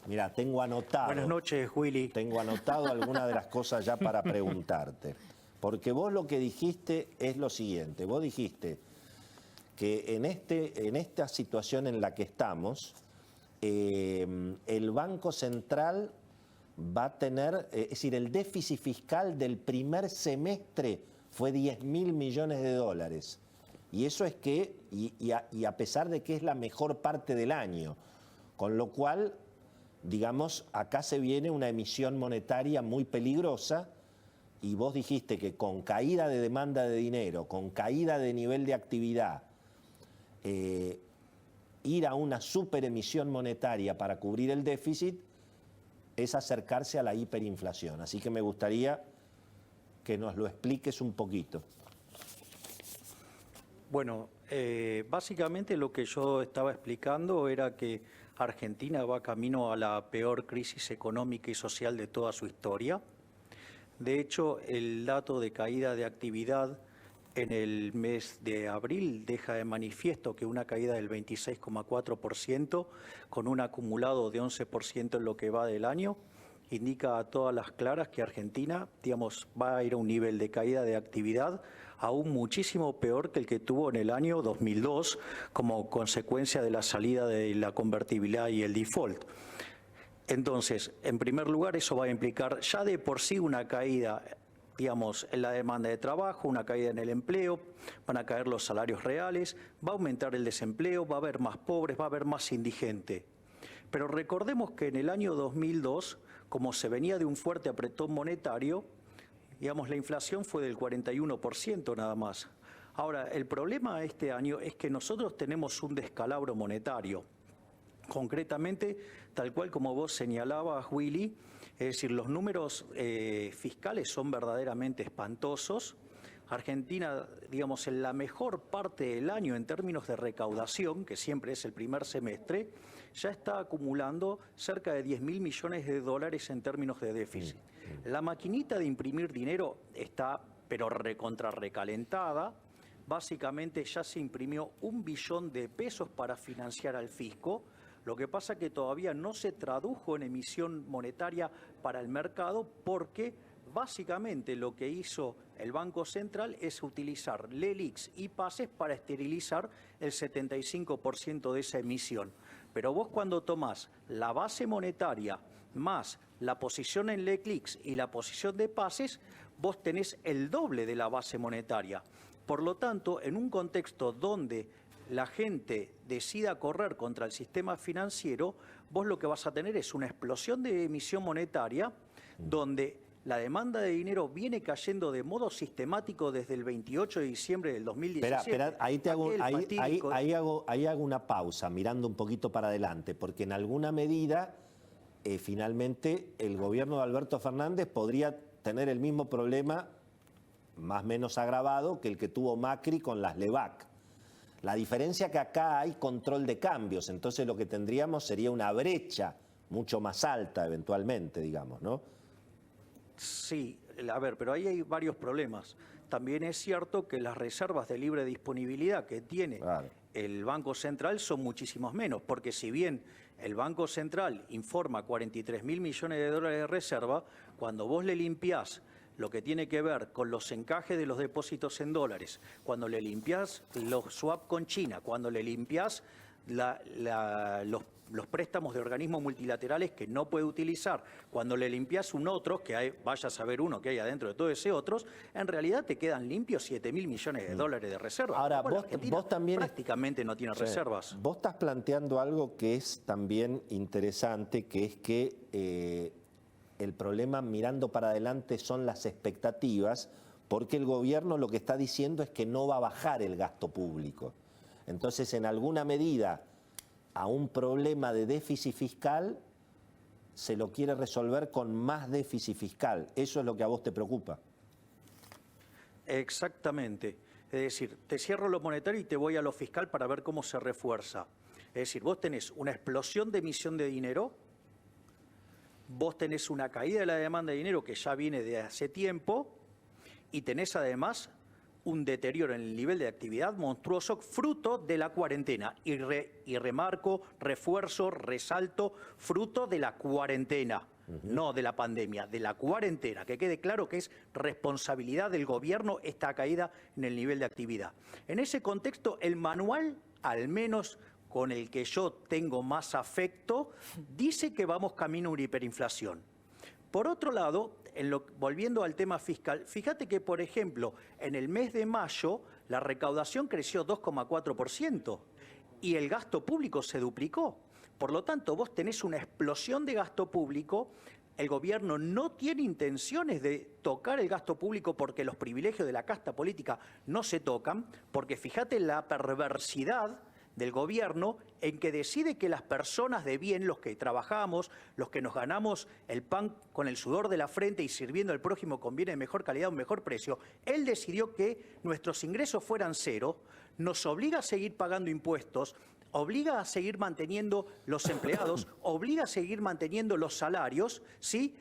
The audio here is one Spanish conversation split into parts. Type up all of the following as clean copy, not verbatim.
Mira, tengo anotado. Buenas noches, Willy. Tengo anotado algunas de las cosas ya para preguntarte. Porque vos lo que dijiste es lo siguiente. Vos dijiste que en esta situación en la que estamos, el Banco Central va a tener, es decir, el déficit fiscal del primer semestre fue 10.000 millones de dólares. Y eso es que, y a pesar de que es la mejor parte del año, con lo cual, digamos, acá se viene una emisión monetaria muy peligrosa, y vos dijiste que con caída de demanda de dinero, con caída de nivel de actividad, ir a una superemisión monetaria para cubrir el déficit es acercarse a la hiperinflación. Así que me gustaría que nos lo expliques un poquito. Bueno, básicamente lo que yo estaba explicando era que Argentina va camino a la peor crisis económica y social de toda su historia. De hecho, el dato de caída de actividad en el mes de abril deja de manifiesto que una caída del 26,4% con un acumulado de 11% en lo que va del año indica a todas las claras que Argentina, digamos, va a ir a un nivel de caída de actividad aún muchísimo peor que el que tuvo en el año 2002 como consecuencia de la salida de la convertibilidad y el default. Entonces, en primer lugar, eso va a implicar ya de por sí una caída, digamos, en la demanda de trabajo, una caída en el empleo, van a caer los salarios reales, va a aumentar el desempleo, va a haber más pobres, va a haber más indigente. Pero recordemos que en el año 2002, como se venía de un fuerte apretón monetario, digamos, la inflación fue del 41% nada más. Ahora, el problema este año es que nosotros tenemos un descalabro monetario. Concretamente, tal cual como vos señalabas, Willy, es decir, los números fiscales son verdaderamente espantosos. Argentina, digamos, en la mejor parte del año en términos de recaudación, que siempre es el primer semestre, ya está acumulando cerca de 10.000 millones de dólares en términos de déficit. La maquinita de imprimir dinero está, pero recalentada. Básicamente ya se imprimió 1 billón de pesos para financiar al fisco. Lo que pasa es que todavía no se tradujo en emisión monetaria para el mercado porque básicamente lo que hizo el Banco Central es utilizar LELIQs y pases para esterilizar el 75% de esa emisión. Pero vos cuando tomás la base monetaria más la posición en LELIQs y la posición de pases, vos tenés el doble de la base monetaria. Por lo tanto, en un contexto donde la gente decida correr contra el sistema financiero, vos lo que vas a tener es una explosión de emisión monetaria donde la demanda de dinero viene cayendo de modo sistemático desde el 28 de diciembre del 2017. Espera, ahí hago una pausa, mirando un poquito para adelante, porque en alguna medida, finalmente, el gobierno de Alberto Fernández podría tener el mismo problema, más o menos agravado, que el que tuvo Macri con las LEVAC. La diferencia es que acá hay control de cambios, entonces lo que tendríamos sería una brecha mucho más alta eventualmente, digamos, ¿no? Sí, a ver, pero ahí hay varios problemas. También es cierto que las reservas de libre disponibilidad que tiene el Banco Central son muchísimos menos, porque si bien el Banco Central informa 43.000 millones de dólares de reserva, cuando vos le limpiás lo que tiene que ver con los encajes de los depósitos en dólares, cuando le limpiás los swap con China, cuando le limpiás los préstamos de organismos multilaterales que no puede utilizar, cuando le limpias un otro, que hay, vaya a saber uno que hay adentro de todo ese otros, en realidad te quedan limpios 7.000 millones de dólares de reservas. Ahora, vos también prácticamente no tiene reservas. Vos estás planteando algo que es también interesante, que es que el problema mirando para adelante son las expectativas, porque el gobierno lo que está diciendo es que no va a bajar el gasto público. Entonces, en alguna medida, a un problema de déficit fiscal se lo quiere resolver con más déficit fiscal. ¿Eso es lo que a vos te preocupa? Exactamente. Es decir, te cierro lo monetario y te voy a lo fiscal para ver cómo se refuerza. Es decir, vos tenés una explosión de emisión de dinero, vos tenés una caída de la demanda de dinero que ya viene de hace tiempo y tenés además un deterioro en el nivel de actividad monstruoso fruto de la cuarentena. Y remarco, refuerzo, resalto, fruto de la cuarentena, no de la pandemia, de la cuarentena. Que quede claro que es responsabilidad del gobierno esta caída en el nivel de actividad. En ese contexto, el manual, al menos con el que yo tengo más afecto, dice que vamos camino a una hiperinflación. Por otro lado, volviendo al tema fiscal, fíjate que, por ejemplo, en el mes de mayo la recaudación creció 2,4% y el gasto público se duplicó. Por lo tanto, vos tenés una explosión de gasto público. El gobierno no tiene intenciones de tocar el gasto público porque los privilegios de la casta política no se tocan, porque fíjate la perversidad del gobierno en que decide que las personas de bien, los que trabajamos, los que nos ganamos el pan con el sudor de la frente y sirviendo al prójimo con bienes de mejor calidad, un mejor precio, él decidió que nuestros ingresos fueran cero, nos obliga a seguir pagando impuestos, obliga a seguir manteniendo los empleados, obliga a seguir manteniendo los salarios, ¿sí?,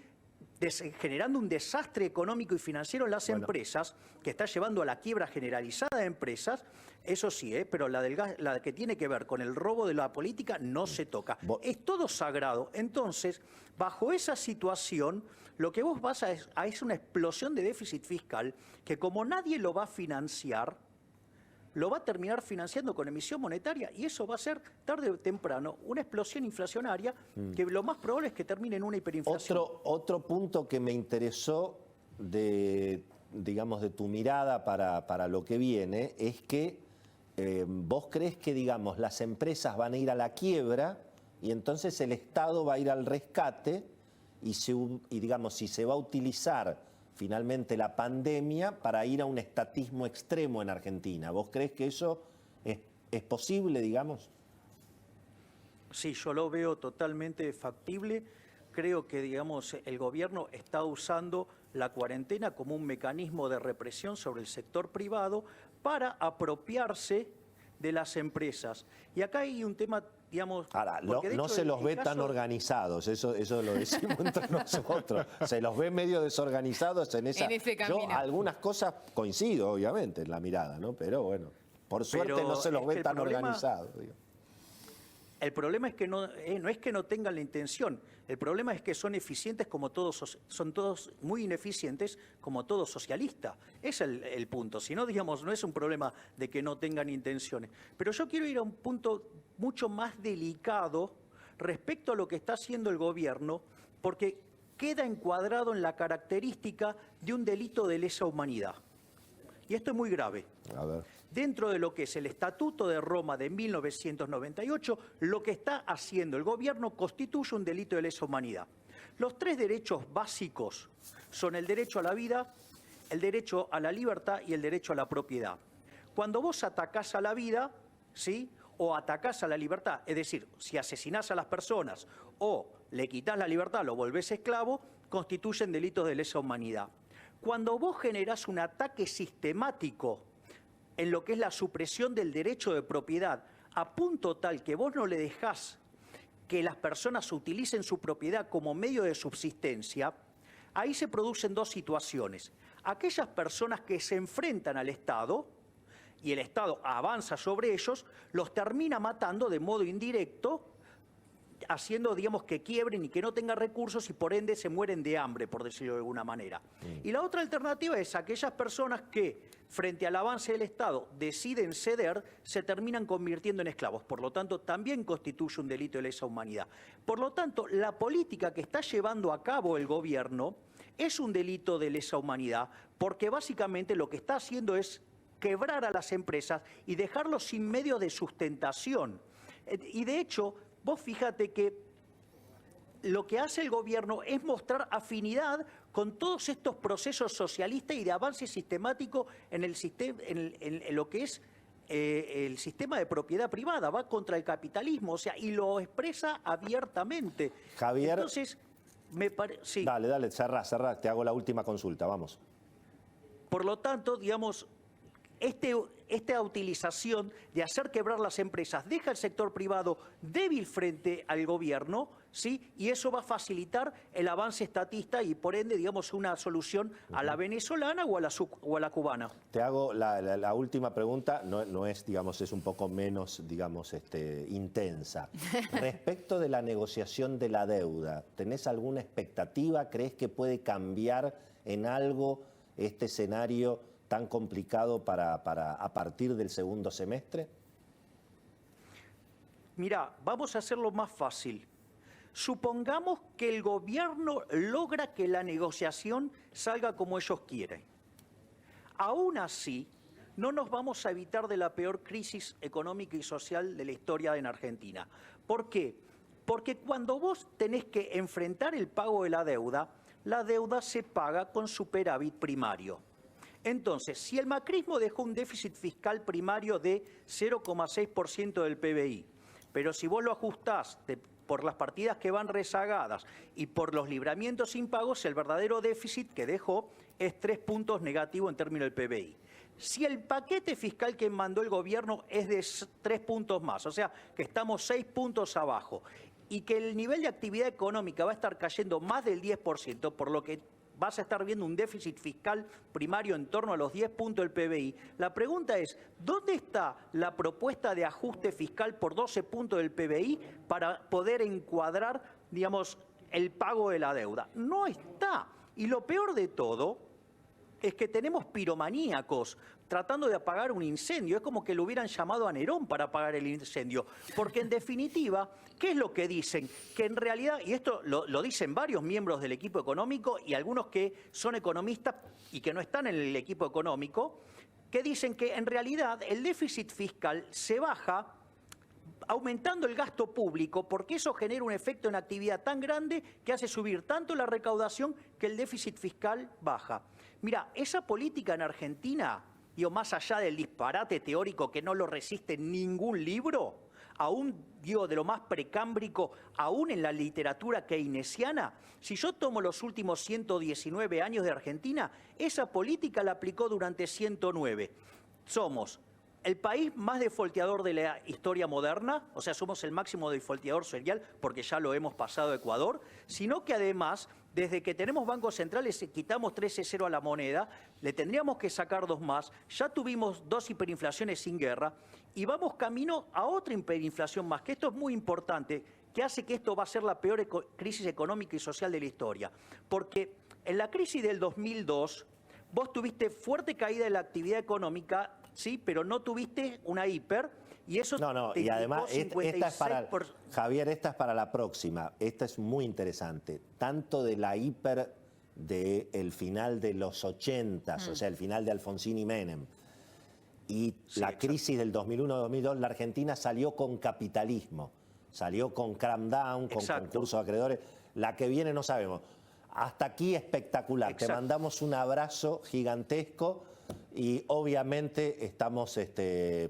generando un desastre económico y financiero en las empresas, que está llevando a la quiebra generalizada de empresas. Eso sí, pero la que tiene que ver con el robo de la política no se toca. Es todo sagrado. Entonces, bajo esa situación, lo que vos vas a es una explosión de déficit fiscal que, como nadie lo va a financiar, lo va a terminar financiando con emisión monetaria, y eso va a ser tarde o temprano una explosión inflacionaria que lo más probable es que termine en una hiperinflación. Otro punto que me interesó de tu mirada para lo que viene es que vos crees que, digamos, las empresas van a ir a la quiebra y entonces el Estado va a ir al rescate y digamos, si se va a utilizar finalmente la pandemia para ir a un estatismo extremo en Argentina. ¿Vos crees que eso es posible, digamos? Sí, yo lo veo totalmente factible. Creo que, digamos, el gobierno está usando la cuarentena como un mecanismo de represión sobre el sector privado para apropiarse de las empresas. Y acá hay un tema, digamos... Ahora, no se los ve tan organizados, eso lo decimos entre nosotros. Se los ve medio desorganizados en ese camino. Yo algunas cosas coincido, obviamente, en la mirada, ¿no? Pero bueno, por suerte no se los ve tan organizados. Digo. El problema es que no es que no tengan la intención, el problema es que son eficientes como todos, son todos muy ineficientes como todo socialista. Es el punto. Si no, digamos, no es un problema de que no tengan intenciones. Pero yo quiero ir a un punto mucho más delicado respecto a lo que está haciendo el gobierno, porque queda encuadrado en la característica de un delito de lesa humanidad. Y esto es muy grave. A ver. Dentro de lo que es el Estatuto de Roma de 1998, lo que está haciendo el gobierno constituye un delito de lesa humanidad. Los tres derechos básicos son el derecho a la vida, el derecho a la libertad y el derecho a la propiedad. Cuando vos atacás a la vida, ¿sí?, o atacás a la libertad, es decir, si asesinás a las personas o le quitás la libertad, lo volvés esclavo, constituyen delitos de lesa humanidad. Cuando vos generás un ataque sistemático en lo que es la supresión del derecho de propiedad, a punto tal que vos no le dejás que las personas utilicen su propiedad como medio de subsistencia, ahí se producen dos situaciones. Aquellas personas que se enfrentan al Estado y el Estado avanza sobre ellos, los termina matando de modo indirecto, haciendo, digamos, que quiebren y que no tengan recursos y por ende se mueren de hambre, por decirlo de alguna manera. Y la otra alternativa es aquellas personas que, frente al avance del Estado, deciden ceder, se terminan convirtiendo en esclavos. Por lo tanto, también constituye un delito de lesa humanidad. Por lo tanto, la política que está llevando a cabo el gobierno es un delito de lesa humanidad, porque básicamente lo que está haciendo es quebrar a las empresas y dejarlos sin medio de sustentación. Y de hecho, vos fíjate que lo que hace el gobierno es mostrar afinidad con todos estos procesos socialistas y de avance sistemático en lo que es el sistema de propiedad privada, va contra el capitalismo, o sea, y lo expresa abiertamente. Javier, entonces, sí. Dale, cerrá, te hago la última consulta, vamos. Por lo tanto, digamos, esta utilización de hacer quebrar las empresas deja al sector privado débil frente al gobierno ¿sí? Y eso va a facilitar el avance estatista y por ende, digamos, una solución a la venezolana o a la cubana. Te hago la última pregunta, no es, digamos, es un poco menos, digamos, intensa. Respecto de la negociación de la deuda, ¿tenés alguna expectativa? ¿Crees que puede cambiar en algo este escenario tan complicado a partir del segundo semestre? Mirá, vamos a hacerlo más fácil. Supongamos que el gobierno logra que la negociación salga como ellos quieren. Aún así, no nos vamos a evitar de la peor crisis económica y social de la historia en Argentina. ¿Por qué? Porque cuando vos tenés que enfrentar el pago de la deuda se paga con superávit primario. Entonces, si el macrismo dejó un déficit fiscal primario de 0,6% del PBI, pero si vos lo ajustás por las partidas que van rezagadas y por los libramientos impagos, el verdadero déficit que dejó es 3 puntos negativo en términos del PBI. Si el paquete fiscal que mandó el gobierno es de 3 puntos más, o sea, que estamos 6 puntos abajo, y que el nivel de actividad económica va a estar cayendo más del 10%, por lo que vas a estar viendo un déficit fiscal primario en torno a los 10 puntos del PBI. La pregunta es, ¿dónde está la propuesta de ajuste fiscal por 12 puntos del PBI para poder encuadrar, digamos, el pago de la deuda? No está. Y lo peor de todo es que tenemos piromaníacos tratando de apagar un incendio. Es como que lo hubieran llamado a Nerón para apagar el incendio. Porque en definitiva, ¿qué es lo que dicen? Que en realidad, y esto lo dicen varios miembros del equipo económico y algunos que son economistas y que no están en el equipo económico, que dicen que en realidad el déficit fiscal se baja aumentando el gasto público, porque eso genera un efecto en actividad tan grande que hace subir tanto la recaudación que el déficit fiscal baja. Mira, esa política en Argentina, más allá del disparate teórico que no lo resiste ningún libro, aún de lo más precámbrico, aún en la literatura keynesiana, si yo tomo los últimos 119 años de Argentina, esa política la aplicó durante 109. Somos el país más defolteador de la historia moderna, o sea, somos el máximo defolteador serial porque ya lo hemos pasado a Ecuador, sino que además, desde que tenemos bancos centrales, quitamos 13,0 a la moneda, le tendríamos que sacar 2 más, ya tuvimos 2 hiperinflaciones sin guerra y vamos camino a otra hiperinflación más, que esto es muy importante, que hace que esto va a ser la peor crisis económica y social de la historia. Porque en la crisis del 2002, vos tuviste fuerte caída de la actividad económica, sí, pero no tuviste una hiper y eso te y además 56%. esta es para Javier, esta es para la próxima. Esta es muy interesante. Tanto de la hiper del final de los 80s, o sea, el final de Alfonsín y Menem, y Sí, la exacto. crisis del 2001-2002, la Argentina salió con capitalismo, salió con cram down, con Exacto. concursos de acreedores. La que viene no sabemos. Hasta aquí espectacular. Te Exacto. mandamos un abrazo gigantesco y obviamente estamos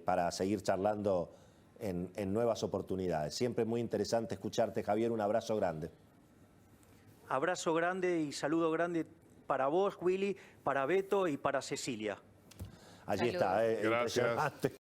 para seguir charlando en nuevas oportunidades. Siempre muy interesante escucharte, Javier. Un abrazo grande. Abrazo grande y saludo grande para vos, Willy, para Beto y para Cecilia. Allí Saludos. está, Gracias. impresionante.